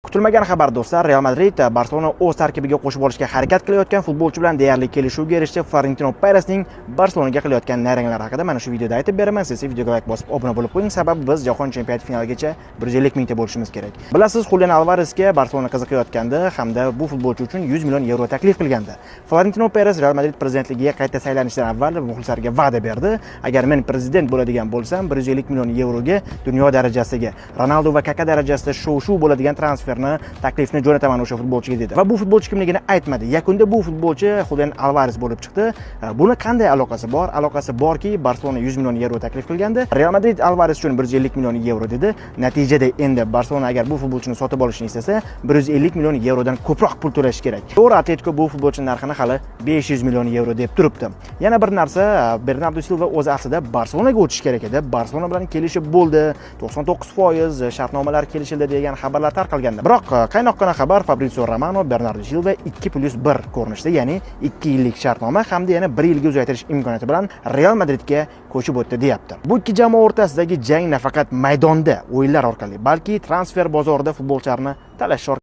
Kutilmagan xabar do'stlar, Real Madrid Barselona o'z tarkibiga qo'shib olishga harakat qilayotgan futbolchi bilan deyarli kelishuvga erishdi. Florentino Perezning Barselonaga qilayotgan nayranglar haqida mana shu videoda aytib beraman. Siz videoga like bosib obuna bo'lib qo'ying, sababi biz jahon chempionati finaligacha 150 mingta bo'lishimiz kerak. Bilasiz, Julian Alvaresga Barselona qiziqayotgandi hamda bu futbolchi uchun 100 million yevro taklif qilgandi. Florentino Perez Real Madrid prezidentligiga qayta saylanishdan avval muxlislarga va'da berdi. Agar men prezident bo'ladigan bo'lsam, 150 million yevroga dunyo darajasidagi Ronaldo va Kaka darajasida shov-shuv bo'ladigan transferni taklifni jo'nataman o'sha futbolchiga dedi. Va bu futbolchi kimligini aytmadi. Yakunda bu futbolchi Julian Alvares bo'lib chiqdi. Buni qanday aloqasi bor? Aloqasi borki, Barselona 100 million yevro taklif qilgandi. Real Madrid Alvares uchun 150 million yevro dedi. Natijada endi Barselona agar bu futbolchini sotib olishni istasa, 150 million yevrodan ko'proq pul to'lash kerak. To'g'ri, Atletico bu futbolchining narxini hali 500 million yevro deb turibdi. Yana bir narsa, Bernardo Silva o'z aslida Barselonaga o'tish kerak edi. Barselona bilan kelishib bo'ldi. 99% shartnomalar kelishildi degan xabarlar tarqalgandi. Biroq qaynoqqina xabar, Fabrizio Romano Bernardo Silva 2+1 ko'rinishda, ya'ni 2 yillik shartnoma hamda yana 1 yilga uzaytirish imkoniyati bilan Real Madridga ko'chib o'tdi deyapti. Bu ikki jamoa o'rtasidagi jang nafaqat maydonda o'yinlar orqali, balki transfer bozorida futbolchilarni talash